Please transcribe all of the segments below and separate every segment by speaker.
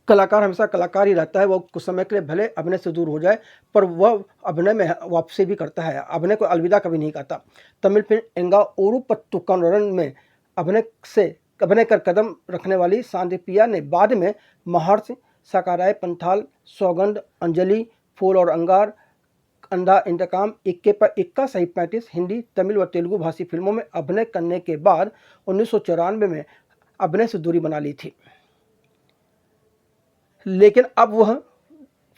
Speaker 1: कलाकार हमेशा कलाकार ही रहता है, वो कुछ समय के लिए भले अभिनय से दूर हो जाए, पर वह अभिनय में वापसी भी करता है, अभिनय को अलविदा कभी नहीं कहता। तमिल फिल्म एंगा ओरू पत्तुकरण में अभिनय कर कदम रखने वाली सांदीप्रिया ने बाद में महर्षि साकाराय पंथाल, सौगंध, अंजलि, फूल और अंगार, अंधा इंतकाम, इक्के पर इक्का सही 35 हिंदी, तमिल व तेलुगु भाषी फिल्मों में अभिनय करने के बाद 1994 में अभिनय से दूरी बना ली थी। लेकिन अब वह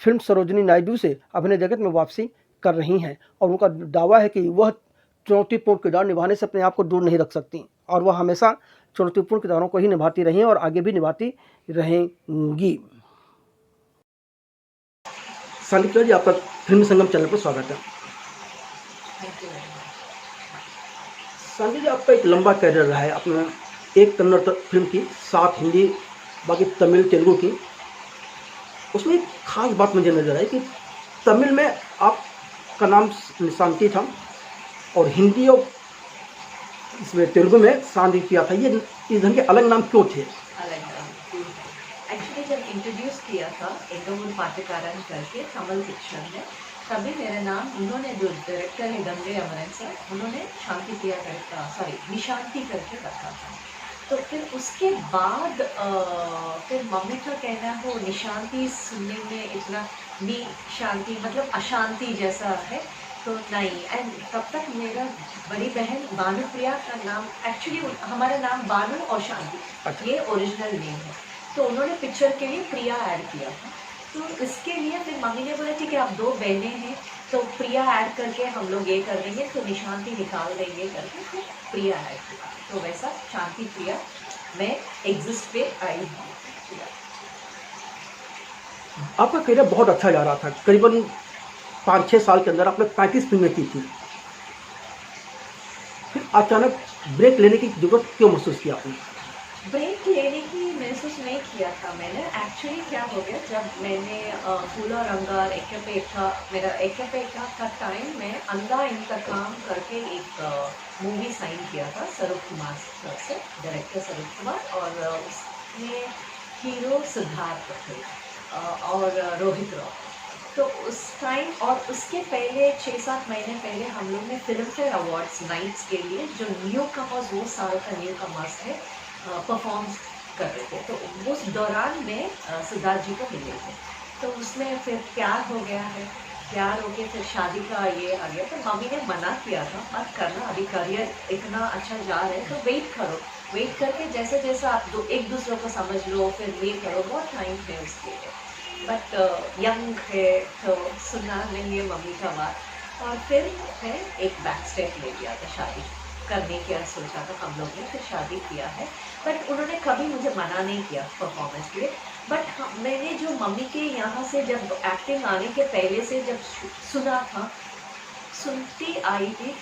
Speaker 1: फिल्म सरोजिनी नायडू से अभिनय जगत में वापसी कर रही हैं और उनका दावा है कि वह चुनौतीपूर्ण किरदार निभाने से अपने आप को दूर नहीं रख सकती और वह हमेशा चुनौतीपूर्ण किरदारों को ही निभाती रही हैं और आगे भी निभाती रहेंगी। सांदीप्रिया जी, आपका फिल्म संगम चैनल पर स्वागत है। सांदी जी, आपका एक लंबा कैरियर रहा है, अपने एक कन्नड़ फिल्म की, 7 हिंदी, बाकी तमिल तेलुगु की। उसमें एक खास बात मुझे नजर आई कि तमिल में आपका नाम शांति था और हिंदी और इसमें तेलुगु में सांदीप्रिया था। ये इस ढंग के अलग नाम क्यों थे?
Speaker 2: अलग नाम एक्चुअली जब इंट्रोड्यूस किया था एंगमूल पाटकारण करके तमिल पिक्चर में, तभी मेरा नाम उन्होंने जो डायरेक्टर है गंगे अमरन सर, उन्होंने शांतिप्रिया निशांति करके रखा था। तो फिर उसके बाद फिर मम्मी का कहना हो निशांति सुनने में इतना शांति मतलब अशांति जैसा है, तो नहीं। एंड तब तक मेरा बड़ी बहन भानुप्रिया का नाम, एक्चुअली हमारा नाम भानु और शांति ये ओरिजिनल नेम है, तो उन्होंने पिक्चर के लिए प्रिया ऐड किया था। तो इसके लिए फिर मम्मी ने बोला ठीक है, आप 2 बहनें हैं तो प्रिया ऐड करके हम लोग ये कर देंगे, तो निशांति निकाल देंगे करके फिर प्रिया ऐड किया। तो वैसा शांति प्रिया मैं एग्जिस्ट पे आई हूँ।
Speaker 1: आपका करियर बहुत अच्छा जा रहा था, करीबन 5-6 साल के अंदर आपने 35 फिल्में की थी, फिर अचानक ब्रेक लेने की जरूरत क्यों महसूस की आपने?
Speaker 2: ब्रेक लेने की महसूस नहीं किया था मैंने। एक्चुअली क्या हो गया, जब मैंने फूल और अंगार, मेरा एकेपेठा का टाइम में अंधा इंतकाम करके एक मूवी साइन किया था स्वरूप कुमार से, डायरेक्टर स्वरूप कुमार, और उसमें हीरो सिद्धार्थ थे और रोहित राव। तो उस टाइम और उसके पहले 6-7 महीने पहले हम लोग ने फिल्म फेयर अवार्ड्स नाइट्स के लिए जो न्यू कमर्स, वो साल का न्यू कमर्स है, परफॉर्म कर रहे थे। तो उस दौरान में सिद्धार्थ जी को मिले थे, तो उसमें फिर प्यार हो गया है, प्यार हो के फिर शादी का ये आ गया। तो मम्मी ने मना किया था मत करना, अभी करियर इतना अच्छा जा रहा है तो वेट करो, वेट करके जैसे जैसे आप एक दूसरे को समझ लो फिर ये करो, बहुत टाइम है उसके लिए। बट यंग है तो सुनना नहीं है मम्मी का बात। और फिर मैं एक बैक स्टेप ले लिया था, शादी करने की सोचा था हम लोग ने, फिर शादी किया है। बट उन्होंने कभी मुझे मना नहीं किया परफॉर्मेंस के लिए। बट मैंने जो मम्मी के यहाँ से जब एक्टिंग आने के पहले से जब सुना था, सुनती आई थी,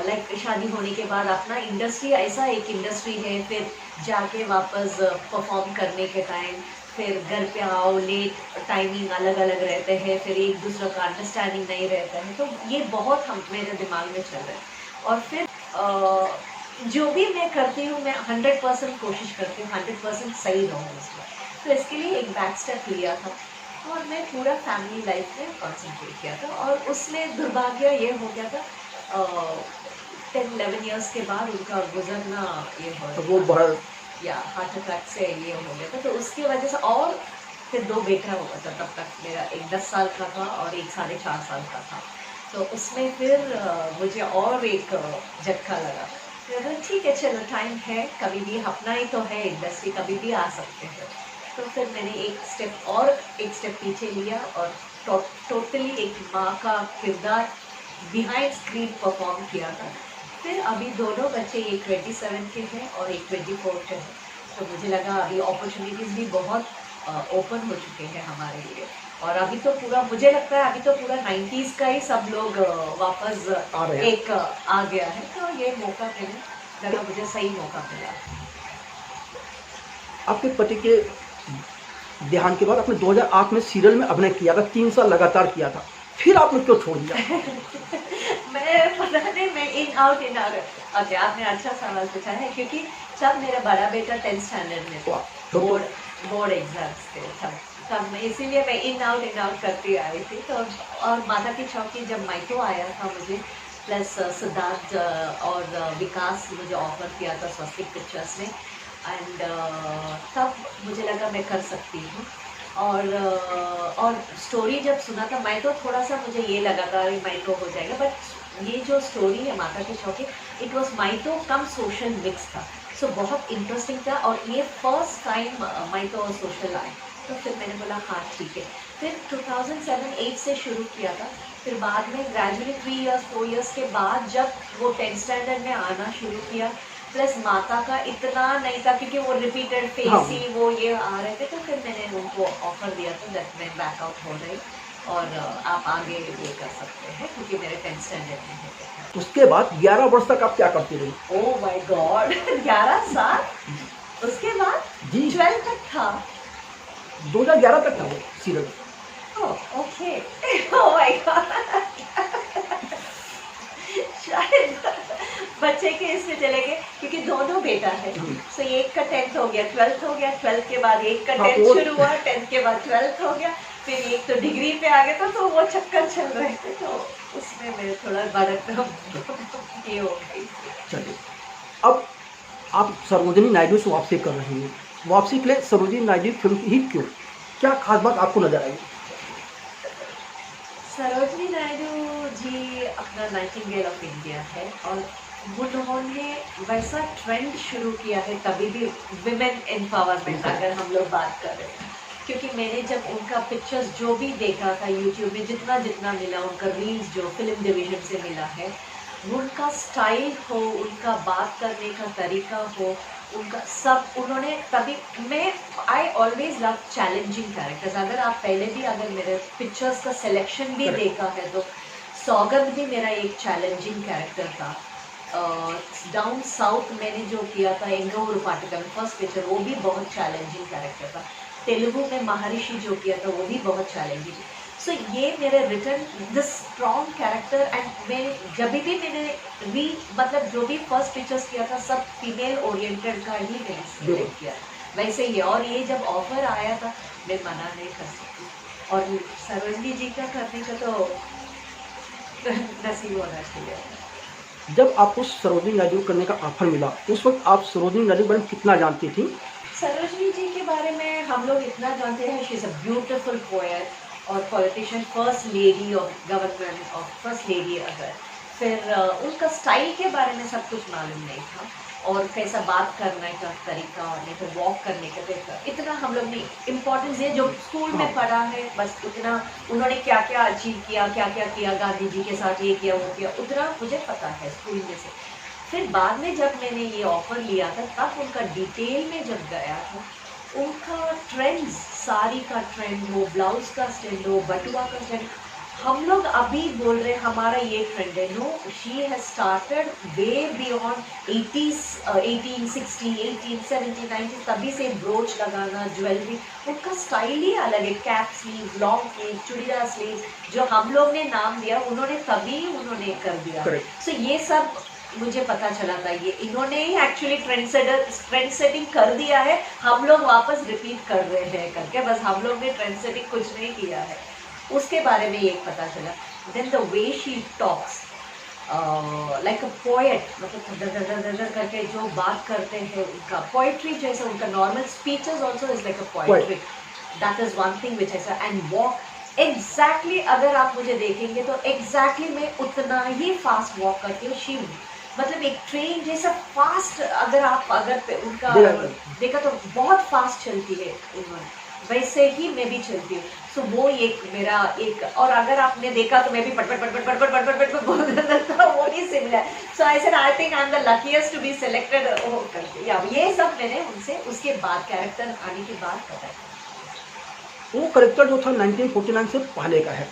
Speaker 2: लाइक शादी होने के बाद अपना इंडस्ट्री ऐसा एक इंडस्ट्री है, फिर जाके वापस परफॉर्म करने के टाइम फिर घर पे आओ, लेट टाइमिंग अलग अलग रहते हैं, फिर एक दूसरे का अंडरस्टैंडिंग नहीं रहता है, तो ये बहुत मेरे दिमाग में चल रहा है। और फिर जो भी मैं करती हूँ मैं 100% कोशिश करती हूँ 100% सही रहूँ उसमें। तो इसके लिए एक बैक स्टेप लिया था और मैं पूरा फैमिली लाइफ में कॉन्सेंट्रेट किया था। और उसमें दुर्भाग्य ये हो गया था, 10-11 ईयर्स के बाद उनका गुजरना ये हो गया, या हार्ट अटैक से ये हो गया था। तो उसकी वजह से, और फिर 2 बेटा हुआ था, तब तक मेरा एक 10 साल का था और एक 4.5 साल का था। तो उसमें फिर मुझे और एक झटका लगा, फिर ठीक है चलो टाइम है, कभी भी अपना ही तो है इंडस्ट्री, कभी भी आ सकते हैं। तो फिर मैंने एक स्टेप पीछे लिया और टोटली एक माँ का किरदार बिहाइंड स्क्रीन परफॉर्म किया था। फिर अभी दोनों बच्चे, एक 27 के हैं और एक 24 के हैं, तो मुझे लगा अभी अपॉर्चुनिटीज़ भी बहुत ओपन हो चुके हैं हमारे लिए। और अभी तो पूरा मुझे लगता है अभी तो पूरा 90s का ही सब लोग वापस एक आ गया है, तो ये मौका मिला, लगा मुझे सही मौका मिला।
Speaker 1: आपके पति के देहांत के बाद आपने 2008 में सीरियल में अभिनय किया था, 3 साल लगातार किया था, फिर आपने क्यों छोड़ दिया?
Speaker 2: मैं पता नहीं, मैं इन आउट ओके, आपने अच्छा सवाल पूछा है, क्योंकि जब मेरा बड़ा बेटा 10th स्टैंडर्ड में था,
Speaker 1: वाह, तो
Speaker 2: बोर्ड एग्जाम्स थे तब मैं, इसीलिए मैं इन आउट करती आई थी। तो और माता की चौकी जब माइको आया था मुझे, प्लस सिद्धार्थ और विकास मुझे ऑफर किया था स्वस्तिक पिक्चर्स ने, एंड तब मुझे लगा मैं कर सकती हूँ। और स्टोरी जब सुना था, मैं तो थोड़ा सा मुझे ये लगा था अरे माइको हो जाएगा, बट ये जो स्टोरी है माता की चौकी, इट वॉज माइतो कम सोशल मिक्स था, सो बहुत इंटरेस्टिंग था। और ये फर्स्ट टाइम माइतो और सोशल आए, तो फिर मैंने बोला हाँ ठीक है। फिर 2007-8 से शुरू किया था, फिर बाद में ग्रेजुअली 3 इयर्स 4 इयर्स के बाद जब वो 10th स्टैंडर्ड में आना शुरू किया, प्लस माता का इतना नहीं था क्योंकि वो रिपीटेड फेस
Speaker 1: हाँ।
Speaker 2: ही वो ये आ रहे थे, तो फिर मैंने उनको ऑफर दिया था दैट मैं बैकआउट हो रही और आप आगे ये कर सकते हैं, क्योंकि मेरे 10th स्टैंडर्ड में है।
Speaker 1: उसके बाद 11 वर्ष तक आप क्या करती रही?
Speaker 2: ओह माय गॉड 11 साल, उसके बाद
Speaker 1: जी
Speaker 2: 12 तक था।
Speaker 1: 2011 तक था वो serial.
Speaker 2: Oh okay oh my God शायद बच्चे के इसमें चले गए, क्योंकि दोनों बेटा है, सो एक का 10th हो गया, 12th हो गया, 12th के बाद एक का 10th शुरू हुआ, 10th के बाद 12th हो गया, फिर एक तो डिग्री पे आ गया, तो वो चक्कर चल रहे थे, तो उसमें मेरे थोड़ा बढ़त ये हो गई।
Speaker 1: चलिए, अब आप सरोजिनी नायडू से वापसी कर रही हैं, वापसी के लिए सरोजिनी नायडू फिल्म ही क्यों, क्या खास बात आपको नजर आई?
Speaker 2: सरोजिनी नायडू जी अपना नाइटिंगेल ऑफ इंडिया है, और उन्होंने वैसा ट्रेंड शुरू किया है, तभी भी विमेन एम्पावरमेंट अगर हम लोग बात कर रहे हैं, क्योंकि मैंने जब उनका पिक्चर्स जो भी देखा था यूट्यूब में, जितना मिला, उनका रील्स जो फिल्म डिवीजन से मिला है, उनका स्टाइल हो, उनका बात करने का तरीका हो, उनका सब, उन्होंने तभी मैं I always love challenging characters. अगर आप पहले भी अगर मेरे पिक्चर्स का सिलेक्शन भी देखा है, तो सौगंध भी मेरा एक चैलेंजिंग कैरेक्टर था। डाउन साउथ मैंने जो किया था एंगोर पाटिका में फर्स्ट पिक्चर, वो भी बहुत चैलेंजिंग कैरेक्टर था। तेलुगु में महर्षि जो किया था वो भी बहुत चैलेंजिंग। सो ये मेरे return this strong character, and मैं जब भी मैंने मतलब जो भी फर्स्ट पिक्चर्स किया था सब फीमेल ओरिएंटेड का ही मैंने सिलेक्ट किया, वैसे ही। और ये जब ऑफर आया था मैं मना नहीं कर सकती, और सरोजिनी जी का करने का तो नसीब होना चाहिए।
Speaker 1: जब आपको सरोजिनी नायडू करने का ऑफर मिला, उस वक्त आप सरोजिनी नायडू के बारे में कितना जानती थी?
Speaker 2: सरोजिनी जी के बारे में हम लोग इतना जानते हैं, she is a beautiful poet और politician, first lady of government, of first lady अगर। फिर उनका स्टाइल के बारे में सब कुछ मालूम नहीं था, और कैसा बात करने का तरीका, नहीं तो वॉक करने का तरीका, इतना हम लोग नहीं। इम्पोर्टेंस ये जो स्कूल में पढ़ा है बस उतना, उन्होंने क्या क्या अचीव किया, क्या क्या किया, गांधी जी के साथ ये किया वो किया, उतना मुझे पता है स्कूल में से। फिर बाद में जब मैंने ये ऑफर लिया था, तब उनका डिटेल में जब गया था, उनका ट्रेंड्स, साड़ी का ट्रेंड हो, ब्लाउज का ट्रेंड हो, बटुआ का ट्रेंड, हम लोग अभी बोल रहे हैं हमारा ये ट्रेंड है, no, she has started way beyond 80s, 1860, 1870, 90, तभी से ब्रोच लगाना, ज्वेलरी, उनका स्टाइल ही अलग है। Cap sleeve, long sleeve, churidar sleeve, जो हम लोग ने नाम दिया उन्होंने तभी उन्होंने कर दिया। सो ये सब मुझे पता चला था, ये इन्होंने ही एक्चुअली ट्रेंड सेटिंग कर दिया है, हम लोग वापस रिपीट कर रहे हैं करके, बस हम लोग ने ट्रेंड सेटिंग कुछ नहीं किया है, उसके बारे में ये पता चला। Then the way she talks like a poet, मतलब करके जो बात करते हैं, उनका पोइट्री जैसा, उनका normal speeches also is like a poetry, that is one thing which ऐसा। एंड वॉक एग्जैक्टली, अगर आप मुझे देखेंगे तो एग्जैक्टली मैं उतना ही फास्ट वॉक करती हूँ। शी मतलब एक ट्रेन जैसा फास्ट, अगर उनका देखा तो बहुत फास्ट चलती है उन्होंने, वैसे ही मैं भी चलती हूँ। सो वो एक मेरा एक, और अगर आपने देखा तो मैं भी पट पट बोलता था, वो भी similar. So I said I think I am the luckiest to be selected करके, या ये सब मैंने उनसे उसके बाद कैरेक्टर आने के बाद पता है।
Speaker 1: वो कैरेक्टर जो था 1949 से पहले का है,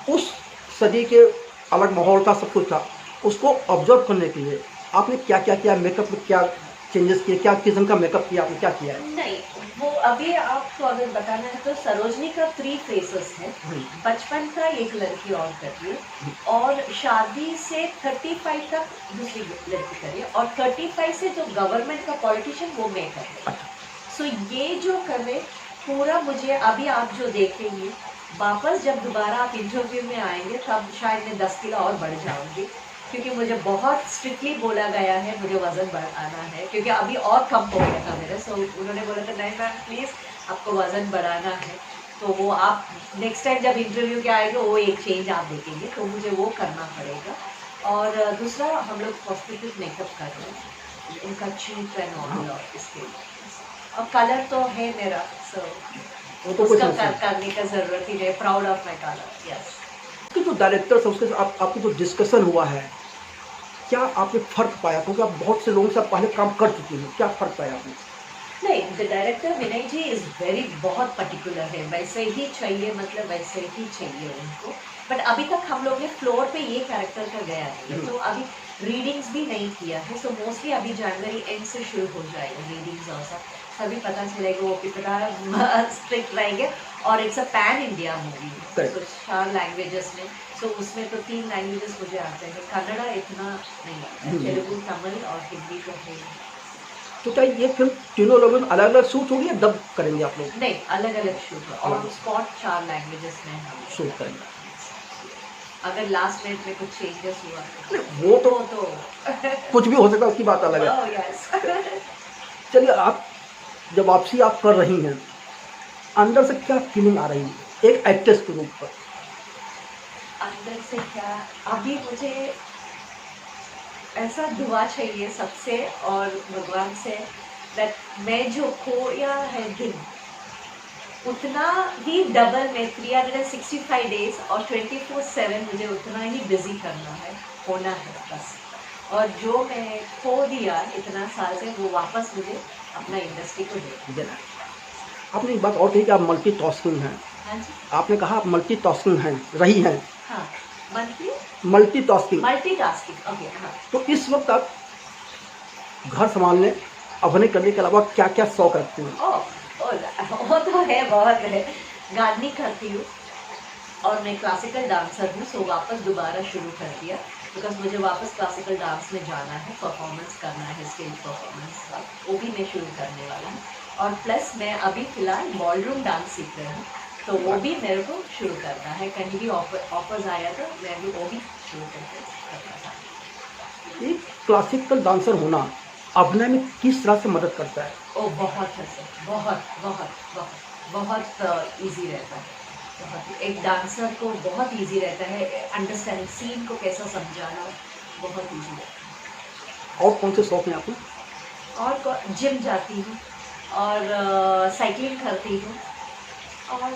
Speaker 1: उस सदी के अलग माहौल का सब कुछ था, उसको ऑब्जर्व करने के लिए आपने क्या क्या किया, मेकअप में क्या चेंजेस किए, क्या किस्म का मेकअप किया आपने, क्या किया है?
Speaker 2: नहीं, वो अभी आपको अगर बताना है तो सरोजनी का 3 फेसेस है। बचपन का एक लड़की और कर रही है और शादी से 35 तक दूसरी लड़की कर रही है और 35 से जो गवर्नमेंट का पॉलिटिशियन वो मैं कर रही हूँ। सो ये जो कर रहे पूरा मुझे अभी आप जो देखेंगे वापस जब दोबारा आप इंटरव्यू में आएंगे तब शायद मैं 10 किलो और बढ़ जाऊंगी, क्योंकि मुझे बहुत स्ट्रिक्टली बोला गया है मुझे वज़न बढ़ाना है, क्योंकि अभी और कम हो गया था मेरा। सो उन्होंने बोला था नहीं मैम प्लीज़ आपको वज़न बढ़ाना है, तो वो आप नेक्स्ट टाइम जब इंटरव्यू के आएंगे वो एक चेंज आप देखेंगे, तो मुझे वो करना पड़ेगा। और दूसरा हम लोग कॉस्मेटिक मेकअप कर रहे हैं, उनका चीक एंड ऑयल और इसके लिए, और कलर तो है मेरा, सो
Speaker 1: वो तो कुछ
Speaker 2: उसका
Speaker 1: नहीं।
Speaker 2: करने का ज़रूरत ही नहीं, proud of my colour. Yes.
Speaker 1: आपके जो डायरेक्टर्स हैं उसके साथ आपकी जो डिस्कशन हुआ है, क्या आपने फ़र्क पाया? क्योंकि आप बहुत से लोगों के साथ पहले काम कर चुकी हैं, क्या फ़र्क पाया आपने?
Speaker 2: नहीं, the director Vinay ji is very बहुत पर्टिकुलर है, वैसे ही चाहिए, मतलब वैसे ही चाहिए उनको। बट अभी तक हम लोग ने फ्लोर पे ये कैरेक्टर का गया है, तो अभी रीडिंग्स भी नहीं किया है। सो मोस्टली अभी जनवरी एंड से शुरू हो जाएगा रीडिंग्स और सब, तभी पता चलेगा वो कितना स्ट्रिक्ट रहेंगे। और it's a pan India movie,
Speaker 1: Correct.
Speaker 2: तो 4 लैंग्वेजेस में, सो उसमें तो 3 लैंग्वेजेस मुझे आते हैं, कन्नड़ा इतना नहीं आता है, तेलुगु, तमिल और हिंदी तो है ही।
Speaker 1: तो क्या ये फिल्म तीनों लैंग्वेज अलग अलग शूट होगी या डब करेंगे आप लोग?
Speaker 2: नहीं, अलग-अलग शूट है, ऑन स्पॉट 4 लैंग्वेजेस में हम
Speaker 1: शूट करेंगे।
Speaker 2: अगर लास्ट मिनट में कुछ चेंजेस हुआ
Speaker 1: वो तो
Speaker 2: तो
Speaker 1: कुछ भी हो सकता है, उसकी बात अलग है।
Speaker 2: Oh yes.
Speaker 1: चलिए, आप जब वापसी आप कर रही हैं, अंदर से क्या फीलिंग आ रही है एक एक्ट्रेस के रूप पर?
Speaker 2: अंदर से क्या, अभी मुझे ऐसा दुआ चाहिए सबसे और भगवान से दैट मैं जो खोया है दिन उतना ही डबल में 365 डेज और 24/7 मुझे उतना ही बिजी करना है, होना है बस। और जो मैं खो दिया इतना साल से वो वापस मुझे अपना इंडस्ट्री को दे।
Speaker 1: देना है। आपने एक बात और कही कि आप मल्टीटास्किंग हैं।
Speaker 2: हाँ जी।
Speaker 1: आपने कहा आप मल्टीटास्किंग हैं, रही हैं।
Speaker 2: हाँ,
Speaker 1: मल्टीटास्किंग।
Speaker 2: Multitasking, okay. हाँ,
Speaker 1: तो इस वक्त आप घर संभालने, अभिनय करने के अलावा क्या क्या शौक रखते हैं?
Speaker 2: वो तो है, बहुत है। गार्डनिंग करती हूँ और मैं क्लासिकल डांसर हूँ, सो वापस दोबारा शुरू कर दिया, बिकॉज मुझे वापस क्लासिकल डांस में जाना है, परफॉर्मेंस करना है, स्टेज परफॉर्मेंस का, वो भी मैं शुरू करने वाला हूँ। और प्लस मैं अभी फ़िलहाल बॉलरूम डांस सीख रही हूँ, तो वो भी मेरे को शुरू करना है। कहीं भी ऑफर्स आया तो मैं भी वो भी शुरू करके करना चाहती
Speaker 1: एक क्लासिकल डांसर होना अभिनय में किस तरह से मदद करता है?
Speaker 2: हूँ। ओ बहुत है सर, बहुत बहुत बहुत बहुत ईजी रहता है। बहुत, एक डांसर को बहुत इजी रहता है अंडरस्टैंडिंग सीन को कैसा समझाना, बहुत इजी रहता
Speaker 1: और कौन से शौक हैं आपके?
Speaker 2: है। और जिम जाती हूँ और साइकिलिंग करती हूँ और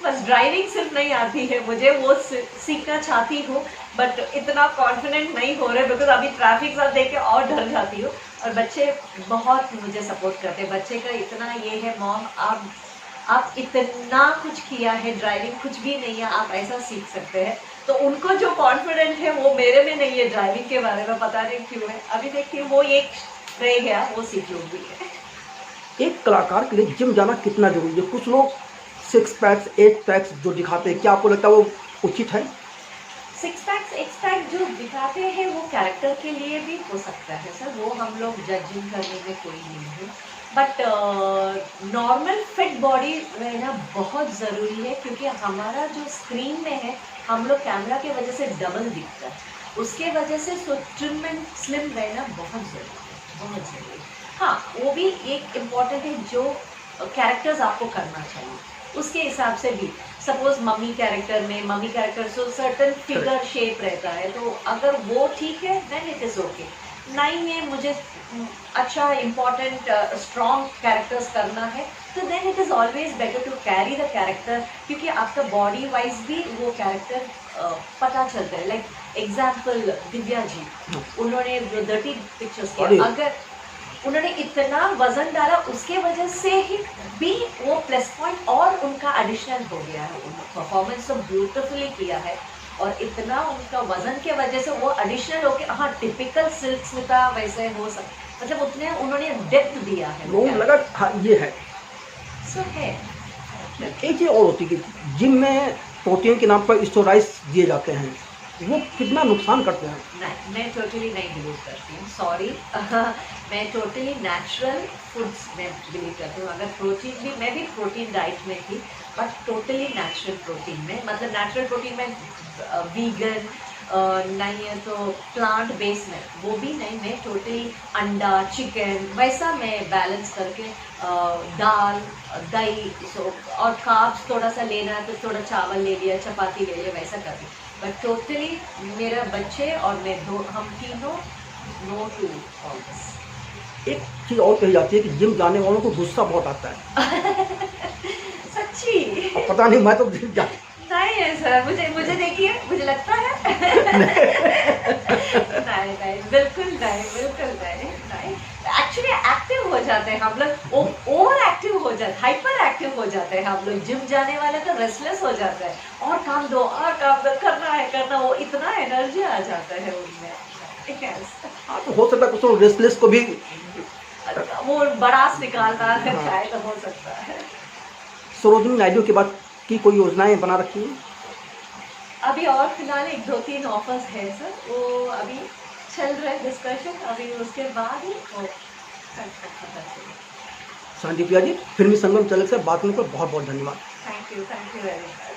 Speaker 2: बस ड्राइविंग सिर्फ नहीं आती है मुझे, वो सीखना चाहती हूँ, बट इतना कॉन्फिडेंट नहीं हो रहा बिकॉज अभी ट्रैफिक सब देख के और डर जाती हूँ। और बच्चे बहुत मुझे सपोर्ट करते हैं, बच्चे का इतना ये है मॉम आप इतना कुछ किया है, ड्राइविंग कुछ भी नहीं है, आप ऐसा सीख सकते हैं। तो उनको जो कॉन्फिडेंट है वो मेरे में नहीं है ड्राइविंग के बारे में, पता नहीं क्यों है। अभी देखती हूँ वो एक रह गया, वो सीख लूँगी।
Speaker 1: एक कलाकार के लिए जिम जाना कितना जरूरी है? कुछ लोग 6 पैक्स 8 पैक्स जो दिखाते हैं, क्या आपको लगता है वो उचित है?
Speaker 2: 6 पैक्स 8 पैक जो दिखाते हैं वो कैरेक्टर के लिए भी हो सकता है सर, वो हम लोग जजिंग करने में कोई नहीं है। बट नॉर्मल फिट बॉडी रहना बहुत ज़रूरी है, क्योंकि हमारा जो स्क्रीन में है हम लोग कैमरा के वजह से डबल दिखता है, उसके वजह से सो ट्रिम एंड स्लिम रहना बहुत ज़रूरी है, बहुत ज़रूरी है। हाँ, वो भी एक इम्पॉर्टेंट है जो कैरेक्टर्स आपको करना चाहिए, उसके हिसाब से भी। Suppose mummy character so certain figure shape रहता है, तो अगर वो ठीक है देन इट इज़ ओके। नहीं है मुझे अच्छा इम्पॉर्टेंट स्ट्रॉन्ग कैरेक्टर्स करना है, तो then it is always better to carry the character, क्योंकि आपका बॉडी वाइज भी वो कैरेक्टर पता चलता है। लाइक एग्जाम्पल दिव्या जी, उन्होंने जो डर्टी पिक्चर्स किया, अगर उन्होंने इतना वजन डाला उसके वजह से ही भी वो प्लस पॉइंट और उनका एडिशनल हो गया है। परफॉर्मेंस तो ब्यूटीफुली किया है और इतना उनका वजन के वजह से वो एडिशनल हो के, हाँ टिपिकल सिल्क स्मिता वैसे हो सकता मतलब उतने उन्होंने डेप्थ दिया है
Speaker 1: लोगों को लगा हाँ ये है।
Speaker 2: सब है।
Speaker 1: एक चीज़ और होती है कि जिम में प्रोटीन के नाम पर स्टेरॉइड्स दिए जाते हैं, वो कितना नुकसान करते हैं।
Speaker 2: नहीं, मैं टोटली नहीं बिलीव करती हूँ, सॉरी। मैं टोटली नेचुरल फूड्स में बिलीव करती हूँ। अगर प्रोटीन भी, मैं भी प्रोटीन डाइट में थी, बट टोटली नेचुरल प्रोटीन में, मतलब नेचुरल प्रोटीन में वीगन नहीं है तो प्लांट बेस्ड में वो भी नहीं, मैं टोटली अंडा चिकन वैसा मैं बैलेंस करके दाल दही सो और कार्ब्स थोड़ा सा लेना है तो थोड़ा चावल ले लिया, चपाती ले लिया, वैसा करती। बट टोटली मेरे बच्चे और मैं दो, हम तीनों नो टू ऑल दिस।
Speaker 1: एक चीज़ और कही जाती है कि जिम जाने वालों को गुस्सा बहुत आता है।
Speaker 2: सच्ची
Speaker 1: अब पता नहीं, मैं तो जिम जा
Speaker 2: नहीं है सर, मुझे देखिए, मुझे लगता है नहीं नहीं बिल्कुल नहीं, बिल्कुल नहीं नहीं। एक्चुअली एक्टिव हो जाते हैं हम लोग, ओवर एक्टिव हो जाते, हाइपर एक्टिव हो जाते हैं हम लोग। जिम जाने वाले तो रेस्टलेस हो जाते हैं, और काम दो करना है करना, वो इतना एनर्जी आ जाता है उनमें। Yes.
Speaker 1: हाँ, तो हो सकता है कुछ लोग रेस्टलेस को भी।
Speaker 2: वो बड़ास निकालना है चाहे तो हो सकता है।
Speaker 1: सरोजिनी नायडू के बाद की कोई योजनाएं बना रखी हैं?
Speaker 2: अभी और फिलहाल एक दो तीन ऑफर्स है सर, वो अभी चल रहा है डिस्कशन, अभी उसके बाद ही वो पता चलेगा।
Speaker 1: शांति प्रिया जी, फिल्मी संगम चैनल से बात करने पर बहुत बहुत धन्यवाद।
Speaker 2: Thank you very much.